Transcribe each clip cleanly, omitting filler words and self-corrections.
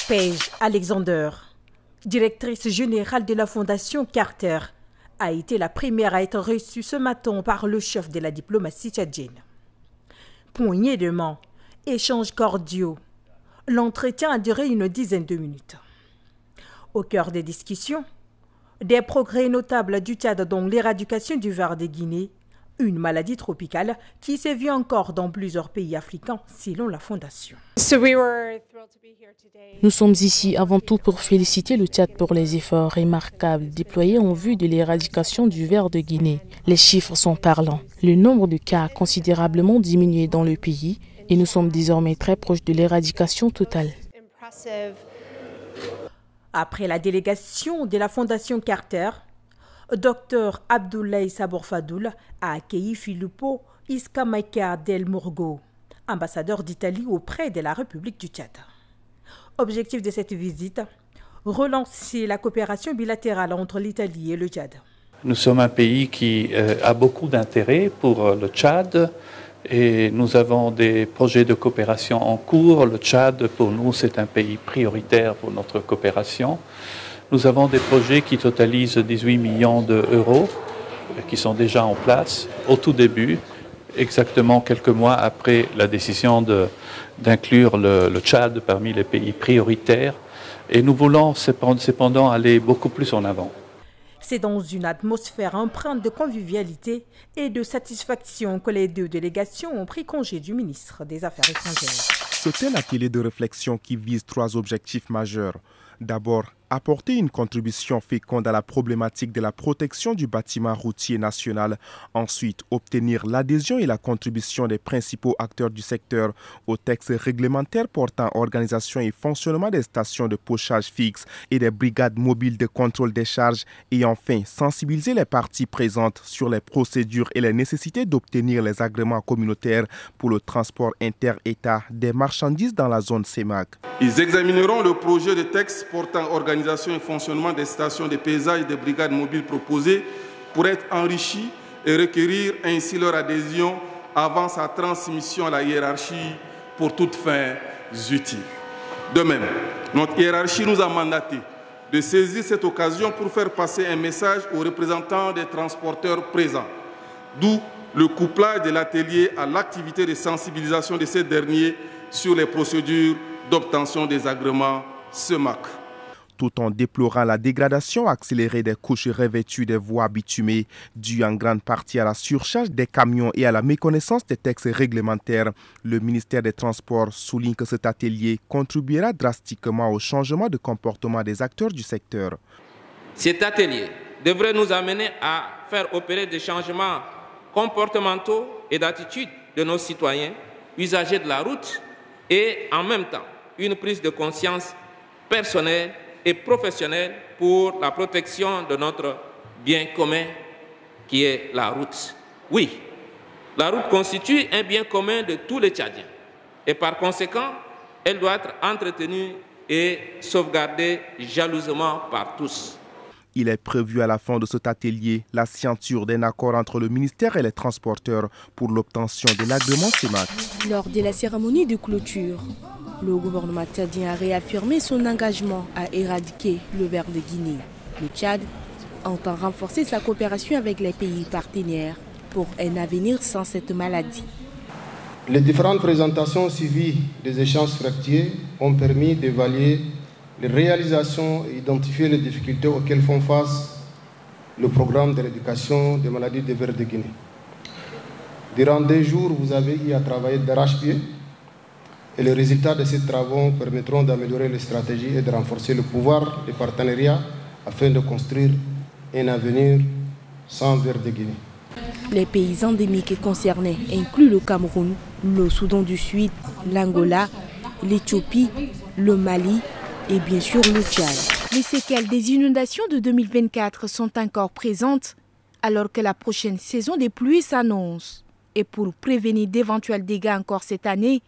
Paige Alexander, directrice générale de la Fondation Carter, a été la première à être reçue ce matin par le chef de la diplomatie tchadienne. Poignée de main, échanges cordiaux. L'entretien a duré une dizaine de minutes. Au cœur des discussions, des progrès notables du Tchad dans l'éradication du ver de Guinée, une maladie tropicale qui sévit encore dans plusieurs pays africains, selon la Fondation. Nous sommes ici avant tout pour féliciter le Tchad pour les efforts remarquables déployés en vue de l'éradication du ver de Guinée. Les chiffres sont parlants. Le nombre de cas a considérablement diminué dans le pays et nous sommes désormais très proches de l'éradication totale. Après la délégation de la Fondation Carter, Dr Abdoulaye Sabour Fadoul a accueilli Filippo Iscamaika del Murgo, ambassadeur d'Italie auprès de la République du Tchad. Objectif de cette visite, relancer la coopération bilatérale entre l'Italie et le Tchad. Nous sommes un pays qui a beaucoup d'intérêt pour le Tchad et nous avons des projets de coopération en cours. Le Tchad, pour nous, c'est un pays prioritaire pour notre coopération. Nous avons des projets qui totalisent 18 millions d'euros, qui sont déjà en place au tout début, exactement quelques mois après la décision d'inclure le Tchad parmi les pays prioritaires. Et nous voulons cependant aller beaucoup plus en avant. C'est dans une atmosphère empreinte de convivialité et de satisfaction que les deux délégations ont pris congé du ministre des Affaires étrangères. C'est un atelier de réflexion qui vise 3 objectifs majeurs. D'abord, apporter une contribution féconde à la problématique de la protection du bâtiment routier national. Ensuite, obtenir l'adhésion et la contribution des principaux acteurs du secteur aux textes réglementaires portant organisation et fonctionnement des stations de pochage fixes et des brigades mobiles de contrôle des charges. Et enfin, sensibiliser les parties présentes sur les procédures et les nécessités d'obtenir les agréments communautaires pour le transport inter-État des marchandises dans la zone CEMAC. Ils examineront le projet de texte portant organisation et fonctionnement des stations de paysage et des brigades mobiles proposées pour être enrichis et requérir ainsi leur adhésion avant sa transmission à la hiérarchie pour toutes fins utiles. De même, notre hiérarchie nous a mandaté de saisir cette occasion pour faire passer un message aux représentants des transporteurs présents, d'où le couplage de l'atelier à l'activité de sensibilisation de ces derniers sur les procédures d'obtention des agréments CEMAC. Tout en déplorant la dégradation accélérée des couches revêtues des voies bitumées, due en grande partie à la surcharge des camions et à la méconnaissance des textes réglementaires, le ministère des Transports souligne que cet atelier contribuera drastiquement au changement de comportement des acteurs du secteur. Cet atelier devrait nous amener à faire opérer des changements comportementaux et d'attitude de nos citoyens, usagers de la route, et en même temps une prise de conscience personnelle et professionnelle pour la protection de notre bien commun qui est la route. Oui, la route constitue un bien commun de tous les Tchadiens et par conséquent, elle doit être entretenue et sauvegardée jalousement par tous. Il est prévu à la fin de cet atelier la signature d'un accord entre le ministère et les transporteurs pour l'obtention de l'agrément CEMAC. Lors de la cérémonie de clôture, le gouvernement tchadien a réaffirmé son engagement à éradiquer le ver de Guinée. Le Tchad entend renforcer sa coopération avec les pays partenaires pour un avenir sans cette maladie. Les différentes présentations suivies des échanges fructueux ont permis d'évaluer les réalisations et identifier les difficultés auxquelles font face le programme d'éradication des maladies du ver de Guinée. Durant 2 jours, vous avez eu à travailler d'arrache-pied et les résultats de ces travaux permettront d'améliorer les stratégies et de renforcer le pouvoir des partenariats afin de construire un avenir sans ver de Guinée. Les pays endémiques concernés incluent le Cameroun, le Soudan du Sud, l'Angola, l'Éthiopie, le Mali et bien sûr le Tchad. Les séquelles des inondations de 2024 sont encore présentes alors que la prochaine saison des pluies s'annonce. Et pour prévenir d'éventuels dégâts encore cette année,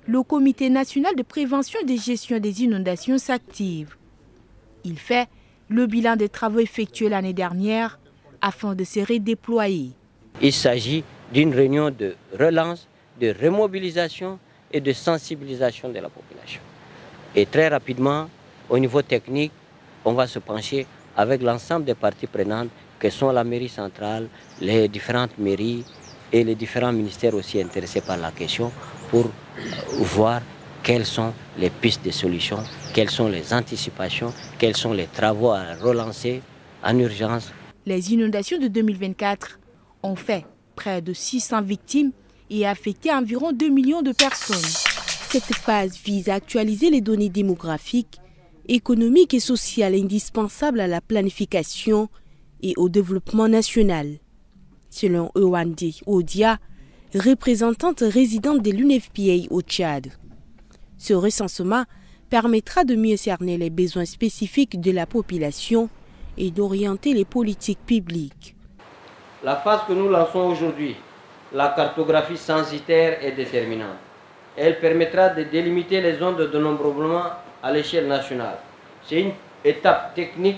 le Comité national de prévention et de gestion des inondations s'active. Il fait le bilan des travaux effectués l'année dernière afin de se redéployer. Il s'agit d'une réunion de relance, de remobilisation et de sensibilisation de la population. Et très rapidement, au niveau technique, on va se pencher avec l'ensemble des parties prenantes que sont la mairie centrale, les différentes mairies et les différents ministères aussi intéressés par la question pour voir quelles sont les pistes de solutions, quelles sont les anticipations, quels sont les travaux à relancer en urgence. Les inondations de 2024 ont fait près de 600 victimes et affecté environ 2 millions de personnes. Cette phase vise à actualiser les données démographiques, économiques et sociales indispensables à la planification et au développement national. Selon Ewande Odia, représentante résidente de l'UNFPA au Tchad. Ce recensement permettra de mieux cerner les besoins spécifiques de la population et d'orienter les politiques publiques. La phase que nous lançons aujourd'hui, la cartographie censitaire, est déterminante. Elle permettra de délimiter les zones de dénombrement à l'échelle nationale. C'est une étape technique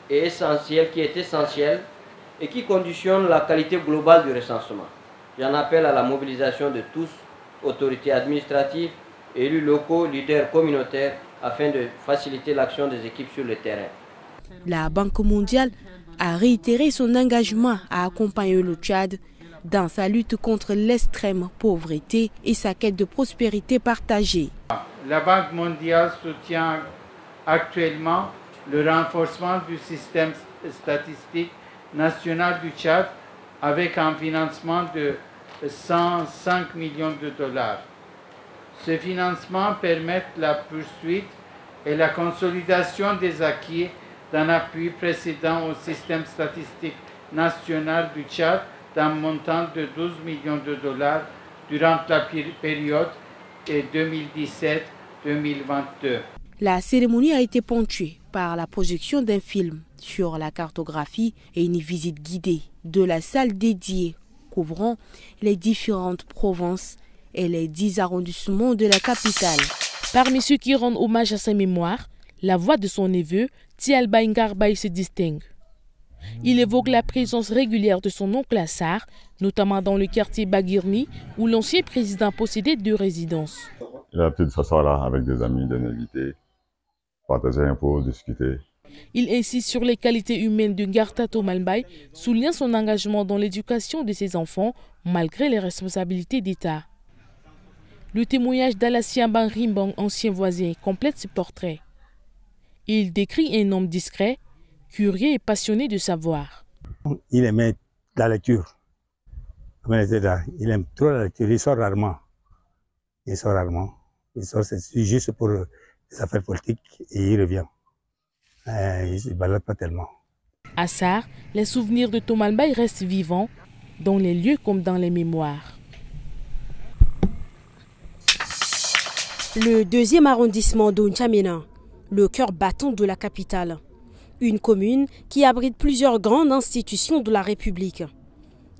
et essentielle qui est essentielle et qui conditionne la qualité globale du recensement. J'en appelle à la mobilisation de tous, autorités administratives, élus locaux, leaders communautaires, afin de faciliter l'action des équipes sur le terrain. La Banque mondiale a réitéré son engagement à accompagner le Tchad dans sa lutte contre l'extrême pauvreté et sa quête de prospérité partagée. La Banque mondiale soutient actuellement le renforcement du système statistique national du Tchad avec un financement de 105 millions de dollars. Ce financement permet la poursuite et la consolidation des acquis d'un appui précédent au système statistique national du Tchad d'un montant de 12 millions de dollars durant la période 2017-2022. La cérémonie a été ponctuée par la projection d'un film sur la cartographie et une visite guidée de la salle dédiée couvrant les différentes provinces et les 10 arrondissements de la capitale. Parmi ceux qui rendent hommage à sa mémoire, la voix de son neveu, Tialba Ngarbay, se distingue. Il évoque la présence régulière de son oncle Assar, notamment dans le quartier Bagirmi, où l'ancien président possédait 2 résidences. Il a l'habitude de s'asseoir là avec des amis, d'un invité, partager un peu, discuter. Il insiste sur les qualités humaines de Ngarta Tomalbaye, soulignant son engagement dans l'éducation de ses enfants, malgré les responsabilités d'État. Le témoignage d'Alassien Banrimbang, ancien voisin, complète ce portrait. Il décrit un homme discret, curieux et passionné de savoir. Il aimait la lecture. Il aime trop la lecture. Il sort rarement. Il sort juste pour les affaires politiques et il revient. Il ne se balade pas tellement. À Sarr, les souvenirs de Tomalbaye restent vivants, dans les lieux comme dans les mémoires. Le 2e arrondissement d'Onchamena, le cœur battant de la capitale. Une commune qui abrite plusieurs grandes institutions de la République.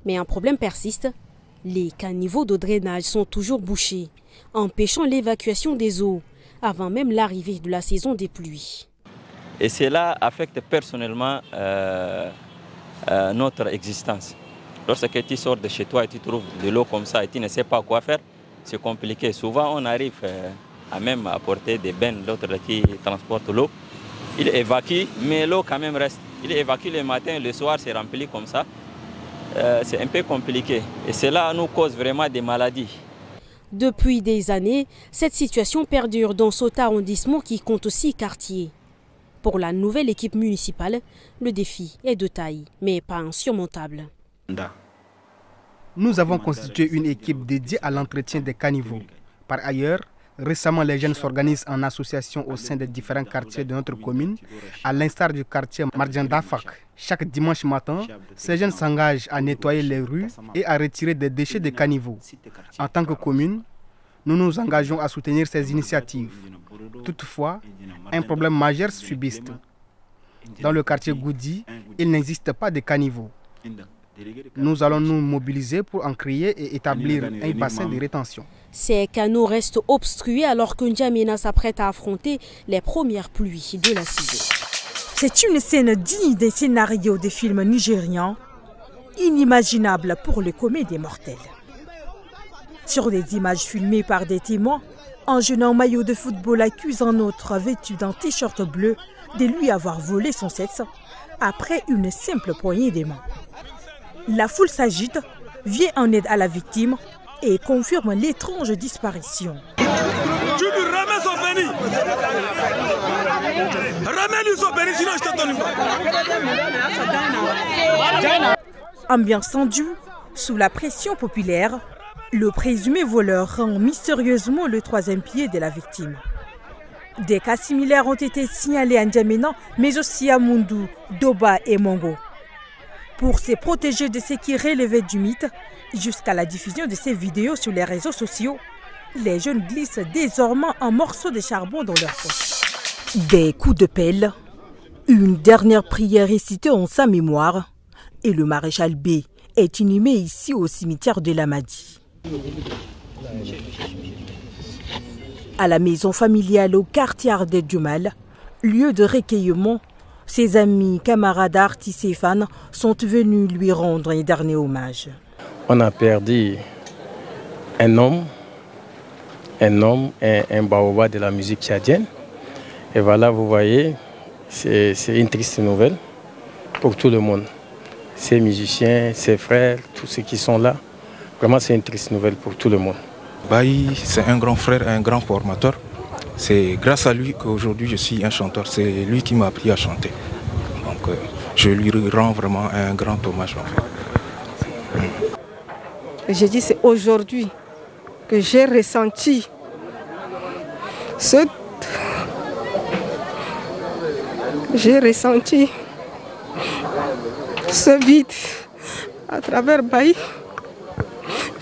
Mais un problème persiste. Les caniveaux de drainage sont toujours bouchés, empêchant l'évacuation des eaux, avant même l'arrivée de la saison des pluies. Et cela affecte personnellement notre existence. Lorsque tu sors de chez toi et tu trouves de l'eau comme ça et tu ne sais pas quoi faire, c'est compliqué. Souvent, on arrive à même apporter des bennes, l'autre qui transporte l'eau. Il évacue, mais l'eau quand même reste. Il évacue le matin, le soir, c'est rempli comme ça. C'est un peu compliqué. Et cela nous cause vraiment des maladies. Depuis des années, cette situation perdure dans cet arrondissement qui compte aussi quartiers. Pour la nouvelle équipe municipale, le défi est de taille, mais pas insurmontable. Nous avons constitué une équipe dédiée à l'entretien des caniveaux. Par ailleurs, récemment, les jeunes s'organisent en association au sein des différents quartiers de notre commune, à l'instar du quartier Marjandafak. Chaque dimanche matin, ces jeunes s'engagent à nettoyer les rues et à retirer des déchets des caniveaux. En tant que commune, nous nous engageons à soutenir ces initiatives. Toutefois, un problème majeur subsiste. Dans le quartier Goudi, il n'existe pas de caniveaux. Nous allons nous mobiliser pour en créer et établir un bassin de rétention. Ces canaux restent obstrués alors que N'Djamena s'apprête à affronter les premières pluies de la saison. C'est une scène digne des scénarios des films nigérians, inimaginable pour le commun des mortels. Sur des images filmées par des témoins, Un jeune en maillot de football accuse un autre vêtu d'un t-shirt bleu de lui avoir volé son sexe après une simple poignée des mains. La foule s'agite, vient en aide à la victime et confirme l'étrange disparition. Tu lui ramènes son béni. Ramène-lui son béni, sinon je te donne une. Ambiance tendue, sous la pression populaire, le présumé voleur rend mystérieusement le troisième pied de la victime. Des cas similaires ont été signalés à N'Djamena, mais aussi à Moundou, Doba et Mongo. Pour se protéger de ce qui relevait du mythe, jusqu'à la diffusion de ces vidéos sur les réseaux sociaux, les jeunes glissent désormais un morceau de charbon dans leur poche. Des coups de pelle, une dernière prière récitée en sa mémoire, et le maréchal B est inhumé ici au cimetière de l'Amadi. À la maison familiale au quartier Ardé du Mal, lieu de recueillement, ses amis, camarades, artistes et fans sont venus lui rendre un dernier hommage. On a perdu un homme et un baobab de la musique tchadienne. Et voilà, vous voyez, c'est une triste nouvelle pour tout le monde. Ses musiciens, ses frères, tous ceux qui sont là. Vraiment, c'est une triste nouvelle pour tout le monde. Baï, c'est un grand frère, un grand formateur. C'est grâce à lui qu'aujourd'hui je suis un chanteur. C'est lui qui m'a appris à chanter. Donc je lui rends vraiment un grand hommage en fait. J'ai dit c'est aujourd'hui que j'ai ressenti ce vide à travers Baï.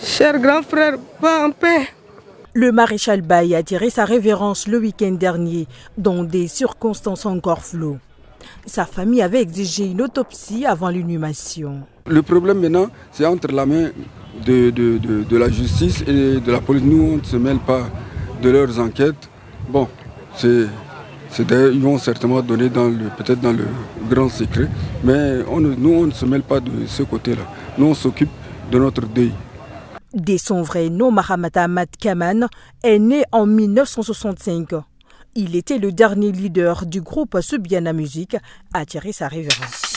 Cher grand frère, va en paix. Le maréchal Baï a tiré sa révérence le week-end dernier dans des circonstances encore floues. Sa famille avait exigé une autopsie avant l'inhumation. Le problème maintenant, c'est entre la main de la justice et de la police. Nous, on ne se mêle pas de leurs enquêtes. Bon, ils vont certainement donner peut-être dans le grand secret, mais nous, on ne se mêle pas de ce côté-là. Nous, on s'occupe de notre deuil. Dès son vrai nom, Mahamat Ahmad Kaman est né en 1965. Il était le dernier leader du groupe Soubiana Musique à tirer sa révérence.